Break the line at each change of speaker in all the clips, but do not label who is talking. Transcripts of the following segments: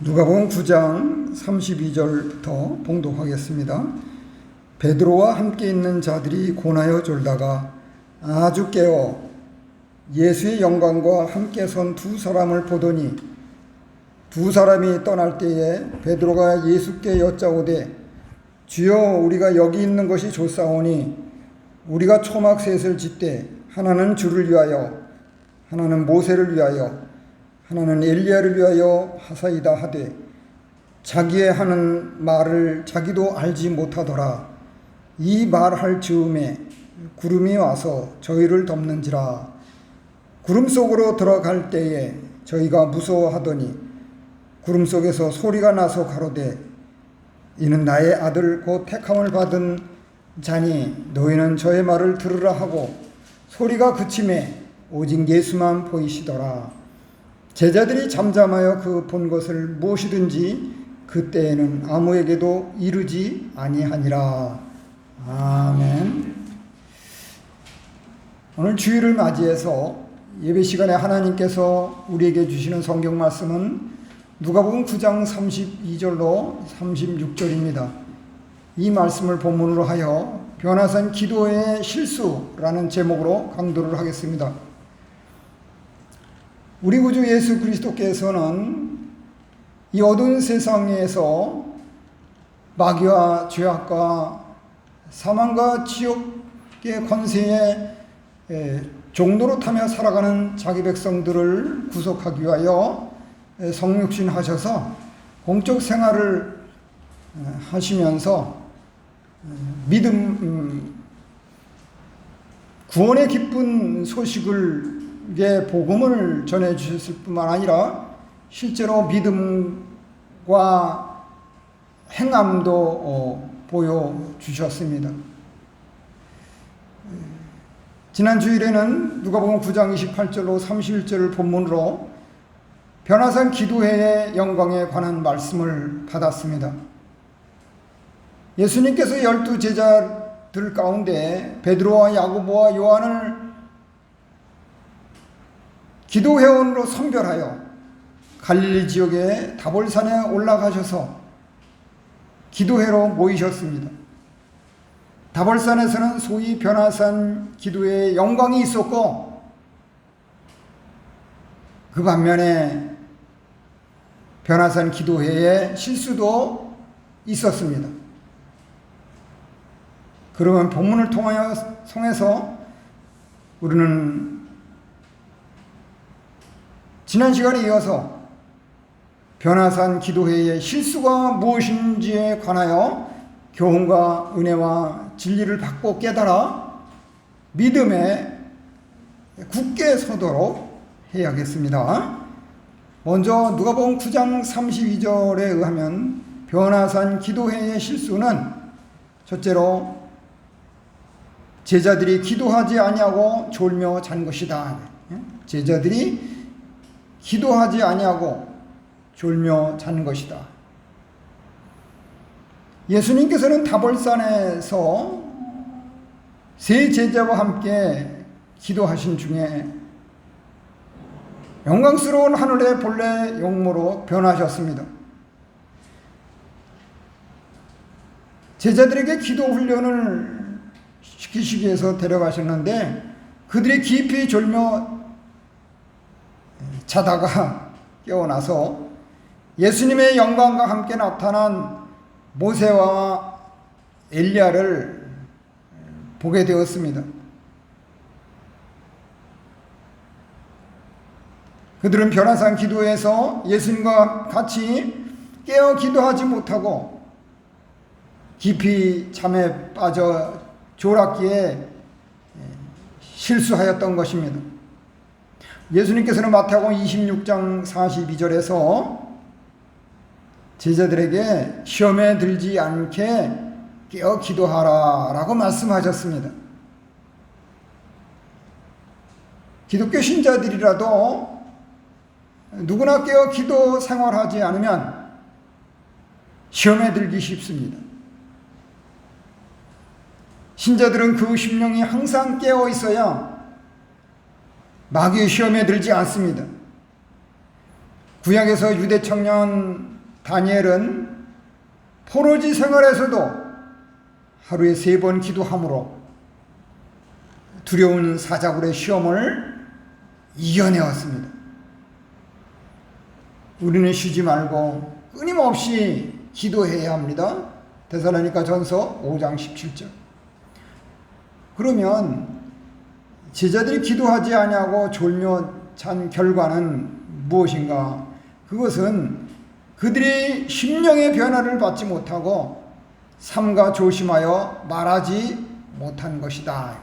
누가복음 9장 32절부터 봉독하겠습니다. 베드로와 함께 있는 자들이 고나여 졸다가 아주 깨어 예수의 영광과 함께 선 두 사람을 보더니 두 사람이 떠날 때에 베드로가 예수께 여짜오되 주여, 우리가 여기 있는 것이 좋사오니 우리가 초막 셋을 짓되 하나는 주를 위하여 하나는 모세를 위하여 하나는 엘리야를 위하여 하사이다 하되 자기의 하는 말을 자기도 알지 못하더라. 이 말할 즈음에 구름이 와서 저희를 덮는지라. 구름 속으로 들어갈 때에 저희가 무서워하더니 구름 속에서 소리가 나서 가로되 이는 나의 아들 곧 택함을 받은 자니 너희는 저의 말을 들으라 하고 소리가 그침에 오직 예수만 보이시더라. 제자들이 잠잠하여 그 본 것을 무엇이든지 그때에는 아무에게도 이르지 아니하니라. 아멘. 오늘 주일을 맞이해서 예배 시간에 하나님께서 우리에게 주시는 성경 말씀은 누가복음 9장 32절로 36절입니다. 이 말씀을 본문으로 하여 변화산 기도의 실수라는 제목으로 강도를 하겠습니다. 우리 구주 예수 그리스도께서는 이 어두운 세상에서 마귀와 죄악과 사망과 지옥의 권세에 종로로 타며 살아가는 자기 백성들을 구속하기 위하여 성육신 하셔서 공적 생활을 하시면서 구원의 기쁜 소식을 복음을 전해주셨을 뿐만 아니라 실제로 믿음과 행함도 보여주셨습니다. 지난 주일에는 누가복음 9장 28절로 31절을 본문으로 변화산 기도회의 영광에 관한 말씀을 받았습니다. 예수님께서 12제자들 가운데 베드로와 야고보와 요한을 기도회원으로 선별하여 갈릴리 지역의 다볼산에 올라가셔서 기도회로 모이셨습니다. 다볼산에서는 소위 변화산 기도회의 영광이 있었고 그 반면에 변화산 기도회의 실수도 있었습니다. 그러면 본문을 통해서 우리는 지난 시간에 이어서 변화산 기도회의 실수가 무엇인지에 관하여 교훈과 은혜와 진리를 받고 깨달아 믿음에 굳게 서도록 해야겠습니다. 먼저 누가복음 9장 32절에 의하면 변화산 기도회의 실수는 첫째로 제자들이 기도하지 아니하고 졸며 잔 것이다. 제자들이 기도하지 아니하고 졸며 잔 것이다. 예수님께서는 다볼산에서 세 제자와 함께 기도하신 중에 영광스러운 하늘의 본래 용모로 변하셨습니다. 제자들에게 기도 훈련을 시키시기 위해서 데려가셨는데 그들이 깊이 졸며 자다가 깨어나서 예수님의 영광과 함께 나타난 모세와 엘리야를 보게 되었습니다. 그들은 변화산 기도에서 예수님과 같이 깨어 기도하지 못하고 깊이 잠에 빠져 졸았기에 실수하였던 것입니다. 예수님께서는 마태복음 26장 42절에서 제자들에게 시험에 들지 않게 깨어 기도하라 라고 말씀하셨습니다. 기독교 신자들이라도 누구나 깨어 기도 생활하지 않으면 시험에 들기 쉽습니다. 신자들은 그 심령이 항상 깨어 있어야 마귀의 시험에 들지 않습니다. 구약에서 유대 청년 다니엘은 포로지 생활에서도 하루에 3번 기도함으로 두려운 사자굴의 시험을 이겨내었습니다. 우리는 쉬지 말고 끊임없이 기도해야 합니다. 데살로니가 전서 5장 17절. 그러면 제자들이 기도하지 아니하고 졸며 잔 결과는 무엇인가? 그것은 그들이 심령의 변화를 받지 못하고 삼가 조심하여 말하지 못한 것이다.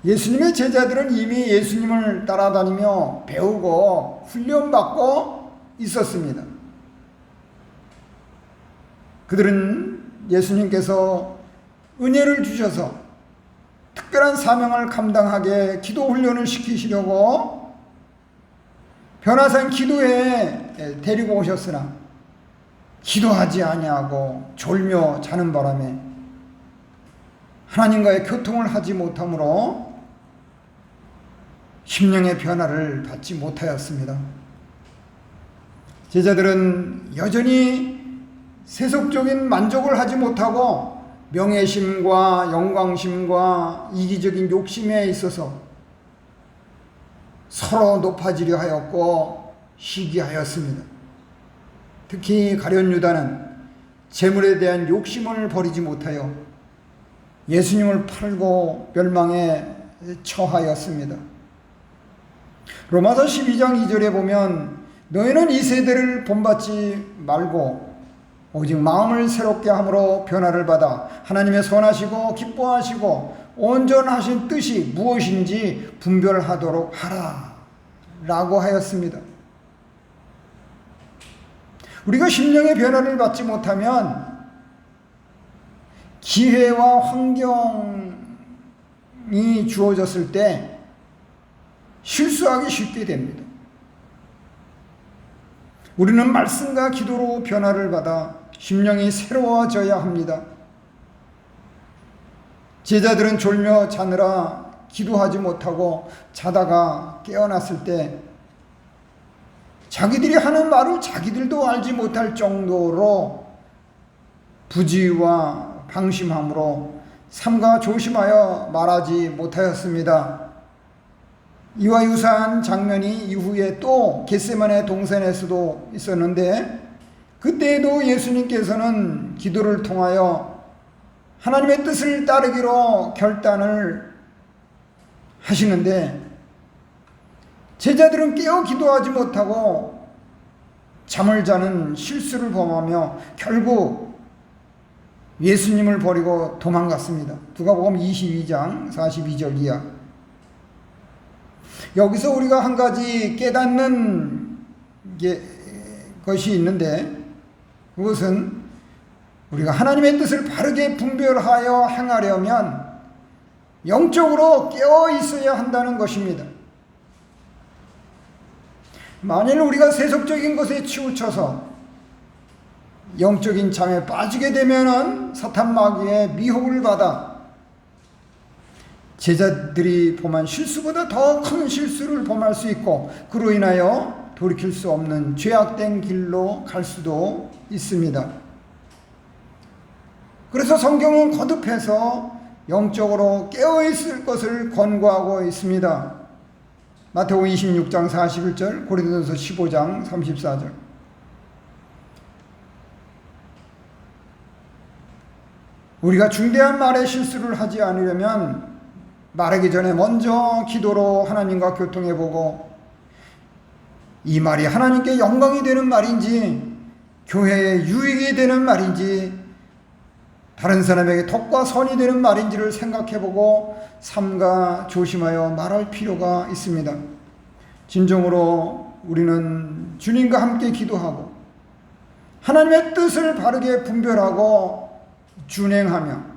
예수님의 제자들은 이미 예수님을 따라다니며 배우고 훈련받고 있었습니다. 그들은 예수님께서 은혜를 주셔서 특별한 사명을 감당하게 기도 훈련을 시키시려고 변화산 기도회에 데리고 오셨으나 기도하지 아니하고 졸며 자는 바람에 하나님과의 교통을 하지 못하므로 심령의 변화를 받지 못하였습니다. 제자들은 여전히 세속적인 만족을 하지 못하고 명예심과 영광심과 이기적인 욕심에 있어서 서로 높아지려 하였고 시기하였습니다. 특히 가룟 유다는 재물에 대한 욕심을 버리지 못하여 예수님을 팔고 멸망에 처하였습니다. 로마서 12장 2절에 보면 너희는 이 세대를 본받지 말고 오직 마음을 새롭게 함으로 변화를 받아 하나님의 선하시고 기뻐하시고 온전하신 뜻이 무엇인지 분별하도록 하라 라고 하였습니다. 우리가 심령의 변화를 받지 못하면 기회와 환경이 주어졌을 때 실수하기 쉽게 됩니다. 우리는 말씀과 기도로 변화를 받아 심령이 새로워져야 합니다. 제자들은 졸며 자느라 기도하지 못하고 자다가 깨어났을 때 자기들이 하는 말을 자기들도 알지 못할 정도로 부지와 방심함으로 삼가 조심하여 말하지 못하였습니다. 이와 유사한 장면이 이후에 또 겟세마네 동산에서도 있었는데 그때에도 예수님께서는 기도를 통하여 하나님의 뜻을 따르기로 결단을 하시는데 제자들은 깨어 기도하지 못하고 잠을 자는 실수를 범하며 결국 예수님을 버리고 도망갔습니다. 누가복음 22장 42절 이하. 여기서 우리가 한 가지 깨닫는 것이 있는데 그것은 우리가 하나님의 뜻을 바르게 분별하여 행하려면 영적으로 깨어 있어야 한다는 것입니다. 만일 우리가 세속적인 것에 치우쳐서 영적인 잠에 빠지게 되면은 사탄 마귀의 미혹을 받아 제자들이 범한 실수보다 더 큰 실수를 범할 수 있고 그로 인하여 돌이킬 수 없는 죄악된 길로 갈 수도 있습니다. 그래서 성경은 거듭해서 영적으로 깨어있을 것을 권고하고 있습니다. 마태복음 26장 41절, 고린도전서 15장 34절. 우리가 중대한 말에 실수를 하지 않으려면 말하기 전에 먼저 기도로 하나님과 교통해보고 이 말이 하나님께 영광이 되는 말인지 교회에 유익이 되는 말인지 다른 사람에게 덕과 선이 되는 말인지를 생각해보고 삼가 조심하여 말할 필요가 있습니다. 진정으로 우리는 주님과 함께 기도하고 하나님의 뜻을 바르게 분별하고 준행하며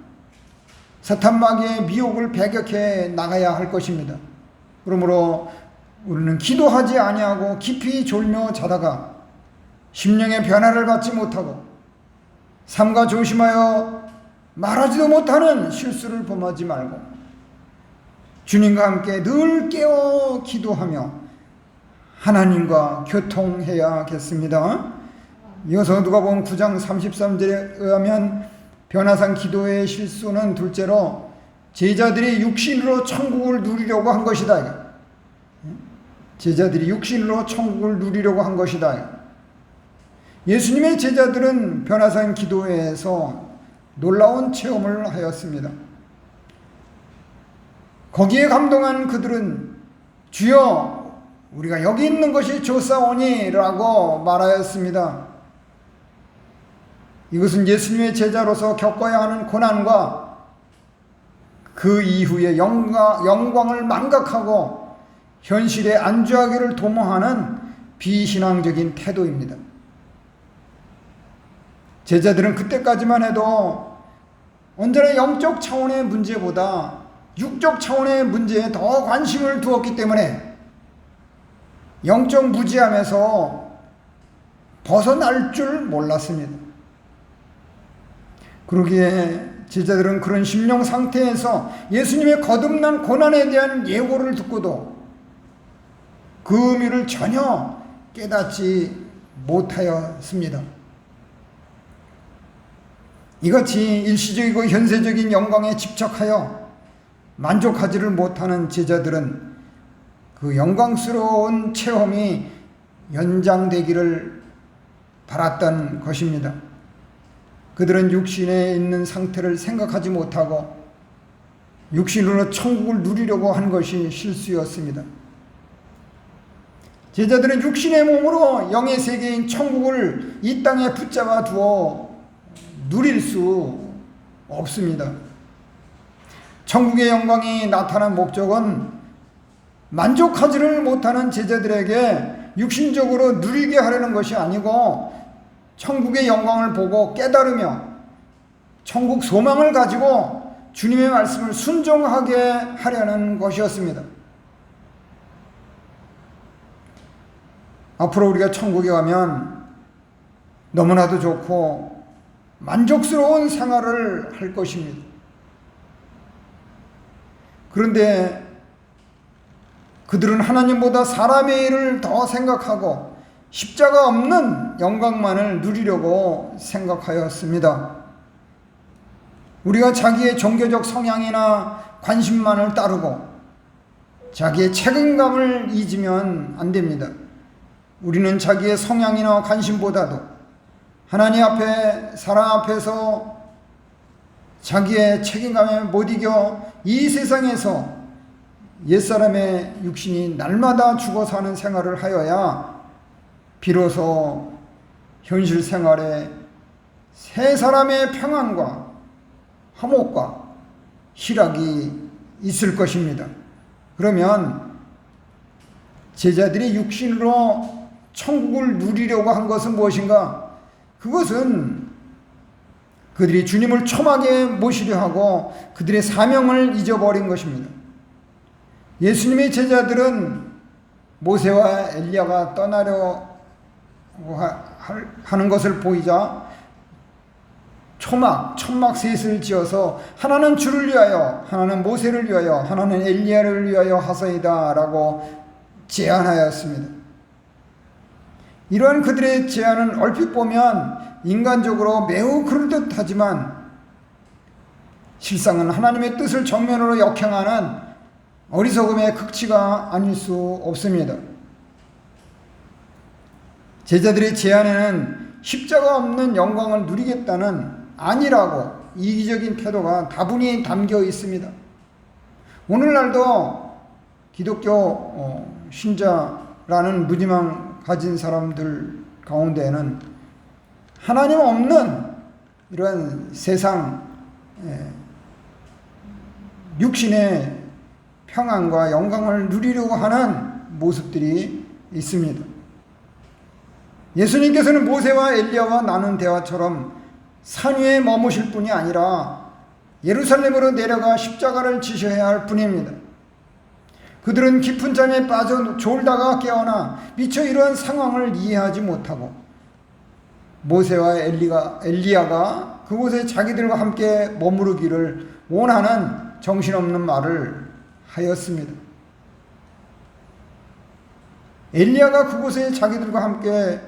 사탄 마귀의 미혹을 배격해 나가야 할 것입니다. 그러므로 우리는 기도하지 아니하고 깊이 졸며 자다가 심령의 변화를 받지 못하고 삼가 조심하여 말하지도 못하는 실수를 범하지 말고 주님과 함께 늘 깨어 기도하며 하나님과 교통해야겠습니다. 이어서 누가복음 9장 33절에 의하면 변화산 기도의 실수는 둘째로 제자들이 육신으로 천국을 누리려고 한 것이다. 제자들이 육신으로 천국을 누리려고 한 것이다. 예수님의 제자들은 변화산 기도회에서 놀라운 체험을 하였습니다. 거기에 감동한 그들은 주여 우리가 여기 있는 것이 좋사오니 라고 말하였습니다. 이것은 예수님의 제자로서 겪어야 하는 고난과 그 이후에 영광을 망각하고 현실에 안주하기를 도모하는 비신앙적인 태도입니다. 제자들은 그때까지만 해도 언제나 영적 차원의 문제보다 육적 차원의 문제에 더 관심을 두었기 때문에 영적 무지함에서 벗어날 줄 몰랐습니다. 그러기에 제자들은 그런 심령 상태에서 예수님의 거듭난 고난에 대한 예고를 듣고도 그 의미를 전혀 깨닫지 못하였습니다. 이같이 일시적이고 현세적인 영광에 집착하여 만족하지를 못하는 제자들은 그 영광스러운 체험이 연장되기를 바랐던 것입니다. 그들은 육신에 있는 상태를 생각하지 못하고 육신으로 천국을 누리려고 한 것이 실수였습니다. 제자들은 육신의 몸으로 영의 세계인 천국을 이 땅에 붙잡아 두어 누릴 수 없습니다. 천국의 영광이 나타난 목적은 만족하지를 못하는 제자들에게 육신적으로 누리게 하려는 것이 아니고 천국의 영광을 보고 깨달으며 천국 소망을 가지고 주님의 말씀을 순종하게 하려는 것이었습니다. 앞으로 우리가 천국에 가면 너무나도 좋고 만족스러운 생활을 할 것입니다. 그런데 그들은 하나님보다 사람의 일을 더 생각하고 십자가 없는 영광만을 누리려고 생각하였습니다. 우리가 자기의 종교적 성향이나 관심만을 따르고 자기의 책임감을 잊으면 안 됩니다. 우리는 자기의 성향이나 관심보다도 하나님 앞에, 사람 앞에서 자기의 책임감에 못 이겨 이 세상에서 옛사람의 육신이 날마다 죽어 사는 생활을 하여야 비로소 현실 생활에 세 사람의 평안과 화목과 희락이 있을 것입니다. 그러면 제자들이 육신으로 천국을 누리려고 한 것은 무엇인가? 그것은 그들이 주님을 초막에 모시려 하고 그들의 사명을 잊어버린 것입니다. 예수님의 제자들은 모세와 엘리야가 떠나려 하는 것을 보이자 천막 셋을 지어서 하나는 주를 위하여, 하나는 모세를 위하여, 하나는 엘리야를 위하여 하소이다 라고 제안하였습니다. 이러한 그들의 제안은 얼핏 보면 인간적으로 매우 그럴듯하지만 실상은 하나님의 뜻을 정면으로 역행하는 어리석음의 극치가 아닐 수 없습니다. 제자들의 제안에는 십자가 없는 영광을 누리겠다는 아니라고 이기적인 태도가 다분히 담겨 있습니다. 오늘날도 기독교 신자라는 무지망 가진 사람들 가운데에는 하나님 없는 이런 세상 육신의 평안과 영광을 누리려고 하는 모습들이 있습니다. 예수님께서는 모세와 엘리야와 나눈 대화처럼 산 위에 머무실 뿐이 아니라 예루살렘으로 내려가 십자가를 지셔야 할 분입니다. 그들은 깊은 잠에 빠져 졸다가 깨어나 미처 이러한 상황을 이해하지 못하고 모세와 엘리야가 그곳에 자기들과 함께 머무르기를 원하는 정신없는 말을 하였습니다. 엘리야가 그곳에 자기들과 함께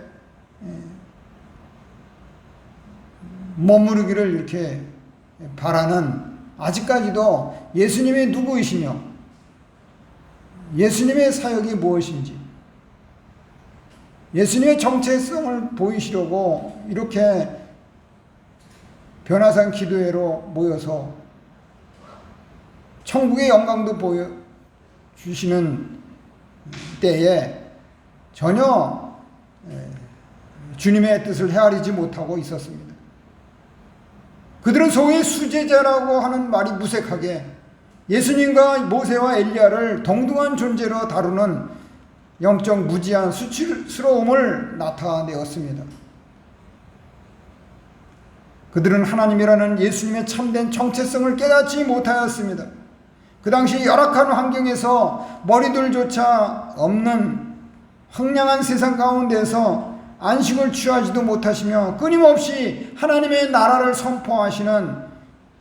머무르기를 이렇게 바라는, 아직까지도 예수님이 누구이시며 예수님의 사역이 무엇인지, 예수님의 정체성을 보이시려고 이렇게 변화산 기도회로 모여서 천국의 영광도 보여주시는 때에 전혀 주님의 뜻을 헤아리지 못하고 있었습니다. 그들은 소위 수제자라고 하는 말이 무색하게 예수님과 모세와 엘리야를 동등한 존재로 다루는 영적 무지한 수치스러움을 나타내었습니다. 그들은 하나님이라는 예수님의 참된 정체성을 깨닫지 못하였습니다. 그 당시 열악한 환경에서 머리둘조차 없는 황량한 세상 가운데서 안식을 취하지도 못하시며 끊임없이 하나님의 나라를 선포하시는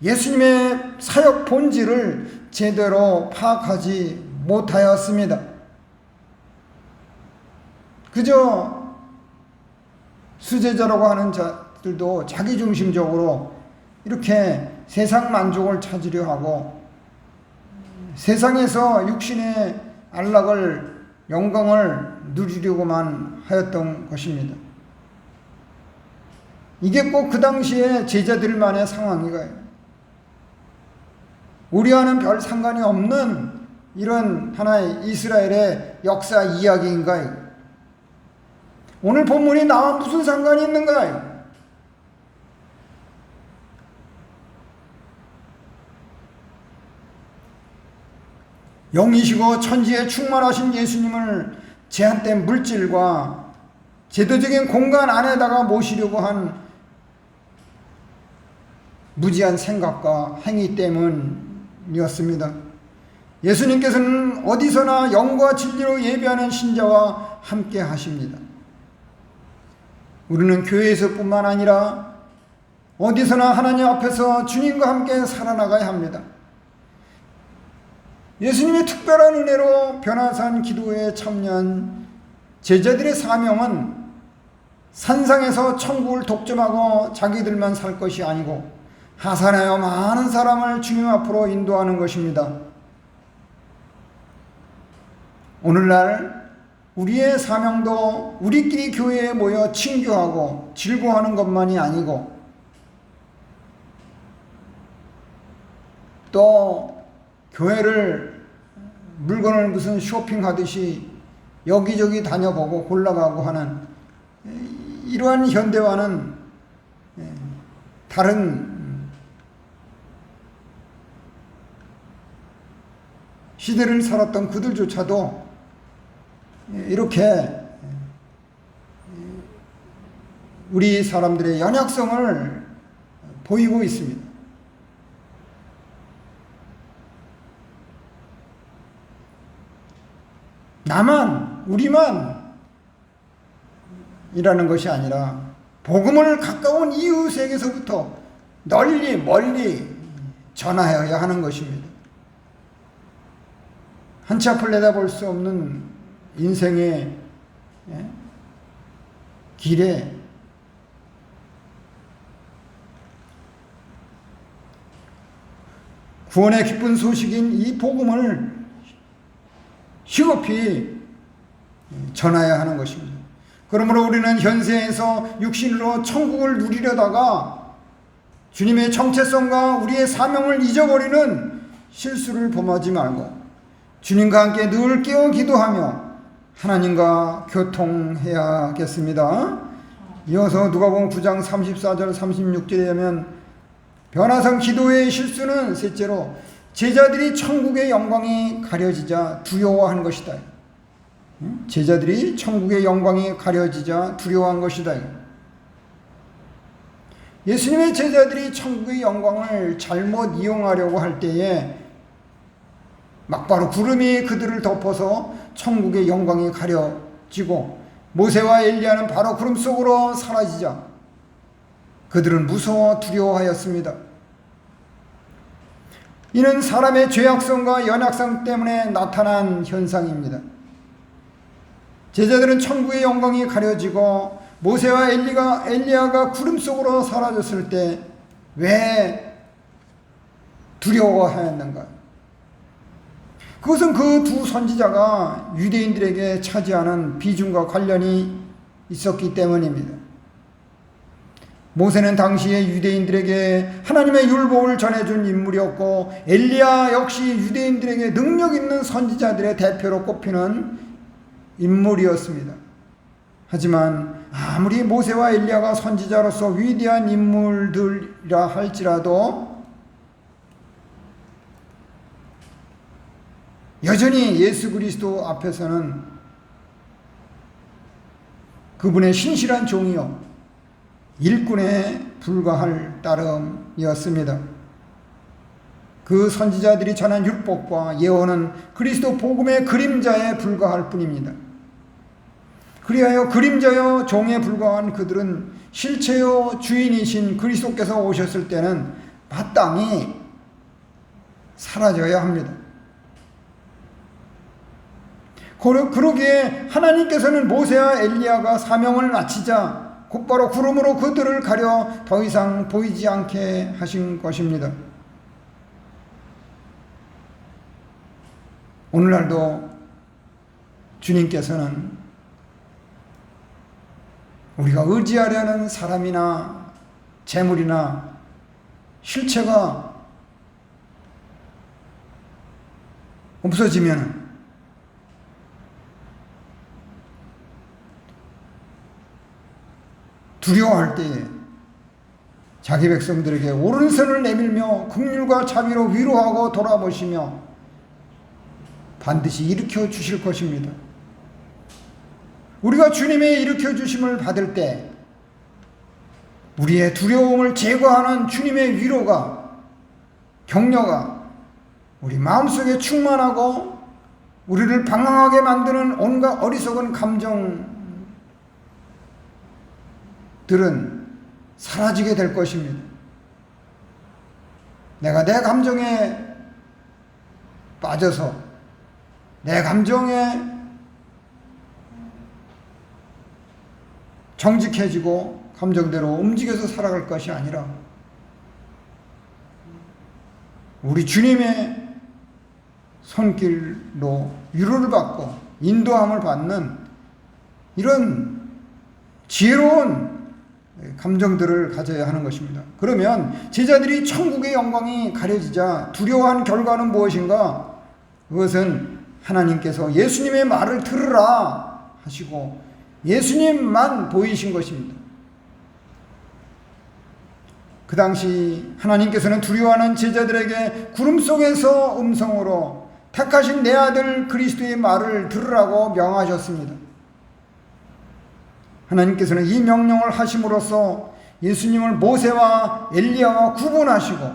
예수님의 사역 본질을 제대로 파악하지 못하였습니다. 그저 수제자라고 하는 자들도 자기중심적으로 이렇게 세상 만족을 찾으려 하고 세상에서 육신의 안락을, 영광을 누리려고만 하였던 것입니다. 이게 꼭 그 당시에 제자들만의 상황이가요. 우리와는 별 상관이 없는 이런 하나의 이스라엘의 역사 이야기인가요? 오늘 본문이 나와 무슨 상관이 있는가요? 영이시고 천지에 충만하신 예수님을 제한된 물질과 제도적인 공간 안에다가 모시려고 한 무지한 생각과 행위 때문이었습니다. 예수님께서는 어디서나 영과 진리로 예배하는 신자와 함께 하십니다. 우리는 교회에서뿐만 아니라 어디서나 하나님 앞에서 주님과 함께 살아나가야 합니다. 예수님의 특별한 은혜로 변화산 기도회에 참여한 제자들의 사명은 산상에서 천국을 독점하고 자기들만 살 것이 아니고 하산하여 많은 사람을 주님 앞으로 인도하는 것입니다. 오늘날 우리의 사명도 우리끼리 교회에 모여 친교하고 즐거워하는 것만이 아니고 또 교회를 물건을 무슨 쇼핑하듯이 여기저기 다녀보고 골라가고 하는 이러한 현대화는 다른 시대를 살았던 그들조차도 이렇게 우리 사람들의 연약성을 보이고 있습니다. 나만, 우리만 이라는 것이 아니라 복음을 가까운 이웃에게서부터 널리 멀리 전하여야 하는 것입니다. 한치 앞을 내다볼 수 없는 인생의 길에 구원의 기쁜 소식인 이 복음을 시급히 전해야 하는 것입니다. 그러므로 우리는 현세에서 육신으로 천국을 누리려다가 주님의 정체성과 우리의 사명을 잊어버리는 실수를 범하지 말고 주님과 함께 늘 깨어 기도하며 하나님과 교통해야겠습니다. 이어서 누가복음 9장 34절 36절에 하면 변화산 기도회의 실수는 셋째로 제자들이 천국의 영광이 가려지자 두려워한 것이다. 제자들이 천국의 영광이 가려지자 두려워한 것이다. 예수님의 제자들이 천국의 영광을 잘못 이용하려고 할 때에 막바로 구름이 그들을 덮어서 천국의 영광이 가려지고 모세와 엘리야는 바로 구름 속으로 사라지자 그들은 무서워 두려워하였습니다. 이는 사람의 죄악성과 연약성 때문에 나타난 현상입니다. 제자들은 천국의 영광이 가려지고 모세와 엘리야가 구름 속으로 사라졌을 때 왜 두려워하였는가? 그것은 그 두 선지자가 유대인들에게 차지하는 비중과 관련이 있었기 때문입니다. 모세는 당시에 유대인들에게 하나님의 율법을 전해준 인물이었고, 엘리야 역시 유대인들에게 능력 있는 선지자들의 대표로 꼽히는 인물이었습니다. 하지만 아무리 모세와 엘리야가 선지자로서 위대한 인물들이라 할지라도 여전히 예수 그리스도 앞에서는 그분의 신실한 종이요 일꾼에 불과할 따름이었습니다. 그 선지자들이 전한 율법과 예언은 그리스도 복음의 그림자에 불과할 뿐입니다. 그리하여 그림자여 종에 불과한 그들은 실체요 주인이신 그리스도께서 오셨을 때는 마땅히 사라져야 합니다. 그러기에 하나님께서는 모세와 엘리야가 사명을 마치자 곧바로 구름으로 그들을 가려 더 이상 보이지 않게 하신 것입니다. 오늘날도 주님께서는 우리가 의지하려는 사람이나 재물이나 실체가 없어지면 두려워할 때에 자기 백성들에게 오른손을 내밀며 긍휼과 자비로 위로하고 돌아보시며 반드시 일으켜 주실 것입니다. 우리가 주님의 일으켜 주심을 받을 때 우리의 두려움을 제거하는 주님의 위로가, 격려가 우리 마음속에 충만하고 우리를 방황하게 만드는 온갖 어리석은 감정들은 사라지게 될 것입니다. 내가 내 감정에 빠져서 내 감정에 정직해지고 감정대로 움직여서 살아갈 것이 아니라 우리 주님의 손길로 위로를 받고 인도함을 받는 이런 지혜로운 감정들을 가져야 하는 것입니다. 그러면 제자들이 천국의 영광이 가려지자 두려워한 결과는 무엇인가? 그것은 하나님께서 예수님의 말을 들으라 하시고 예수님만 보이신 것입니다. 그 당시 하나님께서는 두려워하는 제자들에게 구름 속에서 음성으로 택하신 내 아들 그리스도의 말을 들으라고 명하셨습니다. 하나님께서는 이 명령을 하심으로써 예수님을 모세와 엘리야와 구분하시고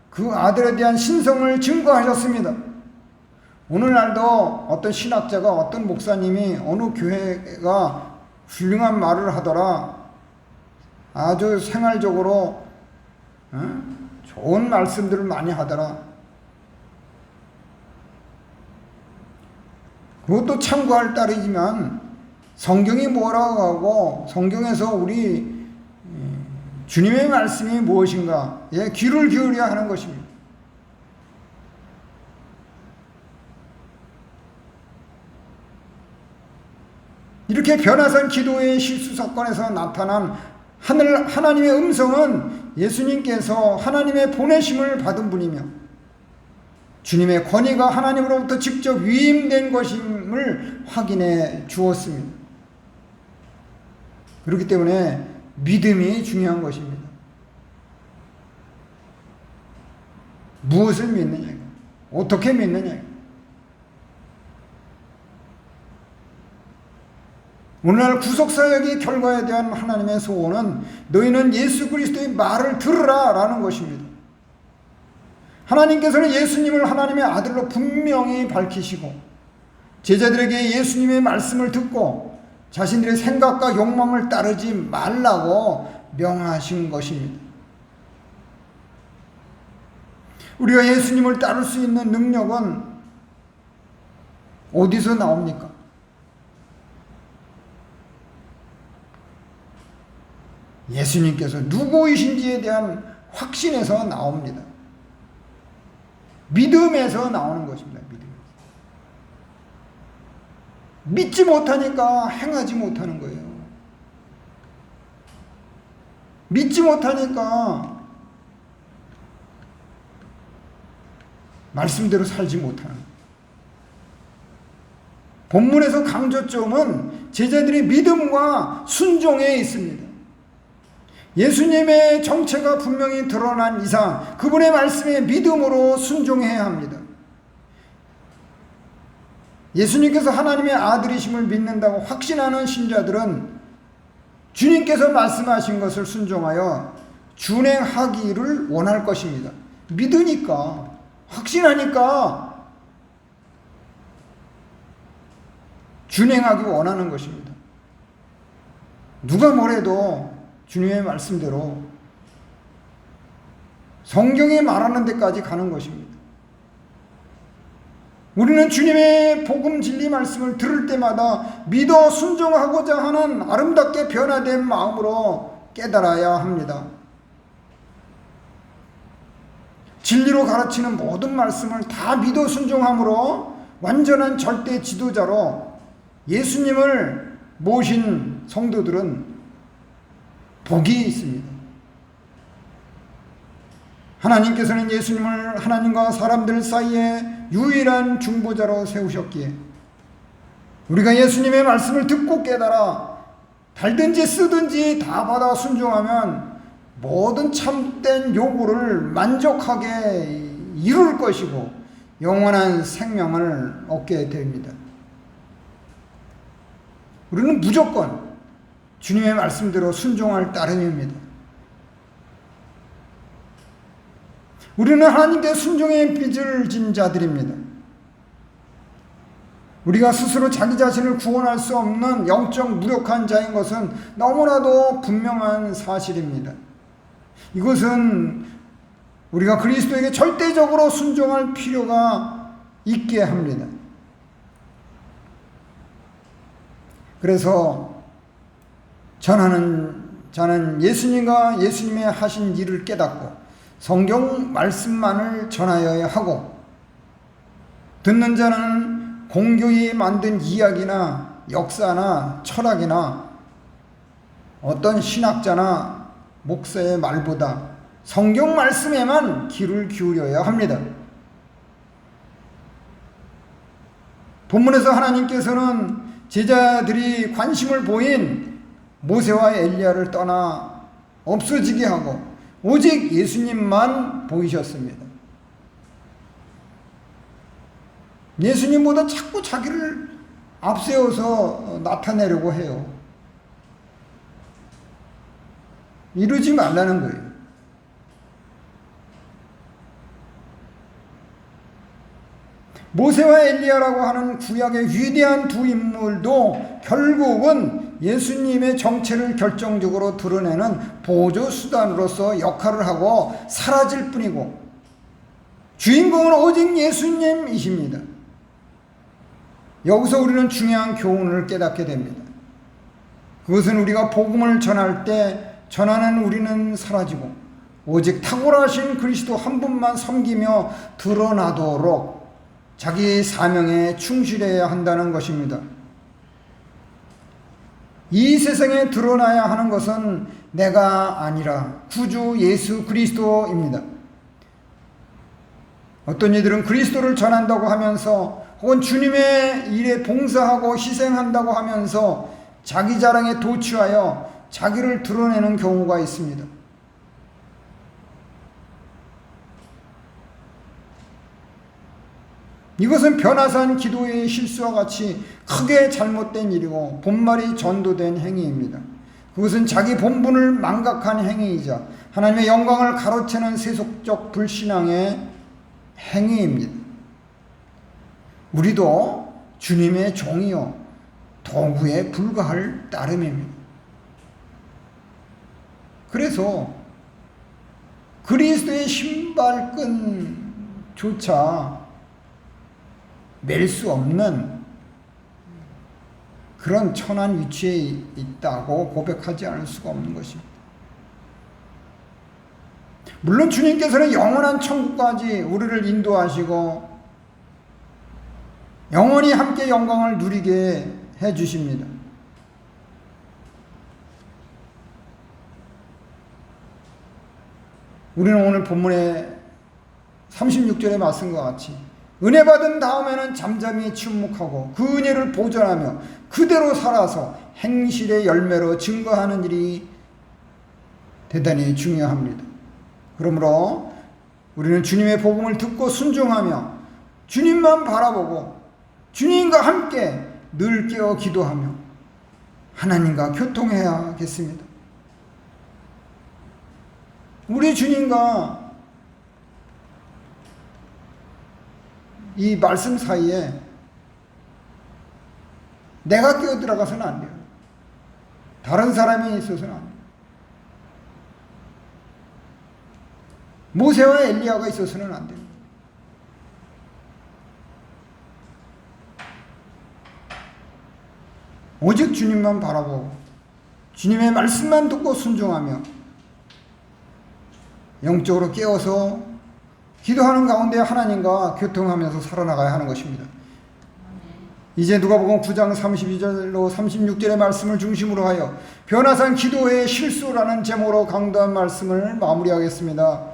그 아들에 대한 신성을 증거하셨습니다. 오늘날도 어떤 신학자가, 어떤 목사님이 어느 교회가 훌륭한 말을 하더라, 아주 생활적으로 좋은 말씀들을 많이 하더라, 그것도 참고할 따르지만 성경이 뭐라고 하고 성경에서 우리 주님의 말씀이 무엇인가에 귀를 기울여야 하는 것입니다. 이렇게 변화산 기도의 실수 사건에서 나타난 하나님의 음성은 예수님께서 하나님의 보내심을 받은 분이며 주님의 권위가 하나님으로부터 직접 위임된 것임을 확인해 주었습니다. 그렇기 때문에 믿음이 중요한 것입니다. 무엇을 믿느냐, 어떻게 믿느냐. 오늘날 구속사역의 결과에 대한 하나님의 소원은 너희는 예수 그리스도의 말을 들으라 라는 것입니다. 하나님께서는 예수님을 하나님의 아들로 분명히 밝히시고 제자들에게 예수님의 말씀을 듣고 자신들의 생각과 욕망을 따르지 말라고 명하신 것입니다. 우리가 예수님을 따를 수 있는 능력은 어디서 나옵니까? 예수님께서 누구이신지에 대한 확신에서 나옵니다. 믿음에서 나오는 것입니다. 믿지 못하니까 행하지 못하는 거예요. 믿지 못하니까 말씀대로 살지 못하는 거예요. 본문에서 강조점은 제자들의 믿음과 순종에 있습니다. 예수님의 정체가 분명히 드러난 이상 그분의 말씀에 믿음으로 순종해야 합니다. 예수님께서 하나님의 아들이심을 믿는다고 확신하는 신자들은 주님께서 말씀하신 것을 순종하여 준행하기를 원할 것입니다. 믿으니까, 확신하니까 준행하기 원하는 것입니다. 누가 뭐래도 주님의 말씀대로 성경이 말하는 데까지 가는 것입니다. 우리는 주님의 복음 진리 말씀을 들을 때마다 믿어 순종하고자 하는 아름답게 변화된 마음으로 깨달아야 합니다. 진리로 가르치는 모든 말씀을 다 믿어 순종함으로 완전한 절대 지도자로 예수님을 모신 성도들은 복이 있습니다. 하나님께서는 예수님을 하나님과 사람들 사이에 유일한 중보자로 세우셨기에 우리가 예수님의 말씀을 듣고 깨달아 달든지 쓰든지 다 받아 순종하면 모든 참된 요구를 만족하게 이룰 것이고 영원한 생명을 얻게 됩니다. 우리는 무조건 주님의 말씀대로 순종할 따름입니다. 우리는 하나님께 순종의 빚을 진 자들입니다. 우리가 스스로 자기 자신을 구원할 수 없는 영적 무력한 자인 것은 너무나도 분명한 사실입니다. 이것은 우리가 그리스도에게 절대적으로 순종할 필요가 있게 합니다. 그래서 전하는 자는 예수님과 예수님의 하신 일을 깨닫고 성경 말씀만을 전하여야 하고 듣는 자는 공교히 만든 이야기나 역사나 철학이나 어떤 신학자나 목사의 말보다 성경 말씀에만 귀를 기울여야 합니다. 본문에서 하나님께서는 제자들이 관심을 보인 모세와 엘리야를 떠나 없어지게 하고 오직 예수님만 보이셨습니다. 예수님보다 자꾸 자기를 앞세워서 나타내려고 해요. 이러지 말라는 거예요. 모세와 엘리야라고 하는 구약의 위대한 두 인물도 결국은 예수님의 정체를 결정적으로 드러내는 보조수단으로서 역할을 하고 사라질 뿐이고 주인공은 오직 예수님이십니다. 여기서 우리는 중요한 교훈을 깨닫게 됩니다. 그것은 우리가 복음을 전할 때 전하는 우리는 사라지고 오직 탁월하신 그리스도 한 분만 섬기며 드러나도록 자기 사명에 충실해야 한다는 것입니다. 이 세상에 드러나야 하는 것은 내가 아니라 구주 예수 그리스도입니다. 어떤 이들은 그리스도를 전한다고 하면서 혹은 주님의 일에 봉사하고 희생한다고 하면서 자기 자랑에 도취하여 자기를 드러내는 경우가 있습니다. 이것은 변화산 기도의 실수와 같이 크게 잘못된 일이고 본말이 전도된 행위입니다. 그것은 자기 본분을 망각한 행위이자 하나님의 영광을 가로채는 세속적 불신앙의 행위입니다. 우리도 주님의 종이요 도구에 불과할 따름입니다. 그래서 그리스도의 신발끈조차 맬 수 없는 그런 천한 위치에 있다고 고백하지 않을 수가 없는 것입니다. 물론 주님께서는 영원한 천국까지 우리를 인도하시고 영원히 함께 영광을 누리게 해 주십니다. 우리는 오늘 본문의 36절의 말씀과 같이 은혜 받은 다음에는 잠잠히 침묵하고 그 은혜를 보존하며 그대로 살아서 행실의 열매로 증거하는 일이 대단히 중요합니다. 그러므로 우리는 주님의 복음을 듣고 순종하며 주님만 바라보고 주님과 함께 늘 깨어 기도하며 하나님과 교통해야겠습니다. 우리 주님과 이 말씀 사이에 내가 끼어 들어가서는 안 돼요. 다른 사람이 있어서는 안 돼요. 모세와 엘리야가 있어서는 안 돼요. 오직 주님만 바라보고 주님의 말씀만 듣고 순종하며 영적으로 깨어서 기도하는 가운데 하나님과 교통하면서 살아나가야 하는 것입니다. 이제 누가복음 9장 32절로 36절의 말씀을 중심으로 하여 변화산 기도의 실수라는 제목으로 강도한 말씀을 마무리하겠습니다.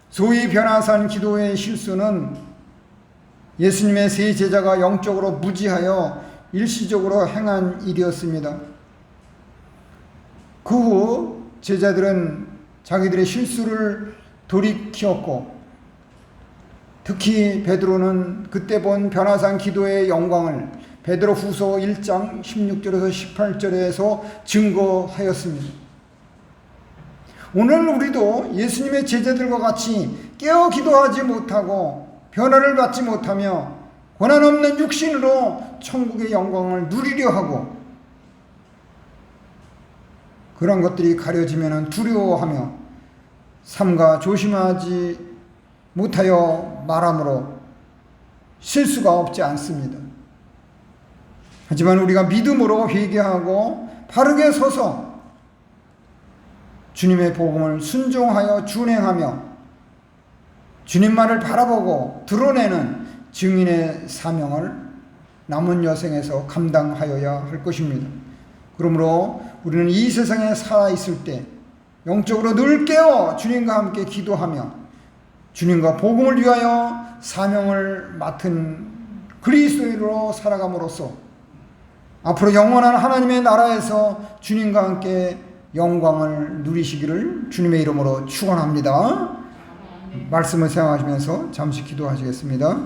소위 변화산 기도의 실수는 예수님의 세 제자가 영적으로 무지하여 일시적으로 행한 일이었습니다. 그 후 제자들은 자기들의 실수를 돌이켰고 특히 베드로는 그때 본 변화산 기도의 영광을 베드로후서 1장 16절에서 18절에서 증거하였습니다. 오늘 우리도 예수님의 제자들과 같이 깨어 기도하지 못하고 변화를 받지 못하며 고난 없는 육신으로 천국의 영광을 누리려 하고 그런 것들이 가려지면 두려워하며 삼가 조심하지 못하여 말함으로 실수가 없지 않습니다. 하지만 우리가 믿음으로 회개하고 바르게 서서 주님의 복음을 순종하여 준행하며 주님만을 바라보고 드러내는 증인의 사명을 남은 여생에서 감당하여야 할 것입니다. 그러므로 우리는 이 세상에 살아있을 때 영적으로 늘 깨어 주님과 함께 기도하며 주님과 복음을 위하여 사명을 맡은 그리스도인으로 살아감으로써 앞으로 영원한 하나님의 나라에서 주님과 함께 영광을 누리시기를 주님의 이름으로 축원합니다. 말씀을 생각하시면서 잠시 기도하시겠습니다.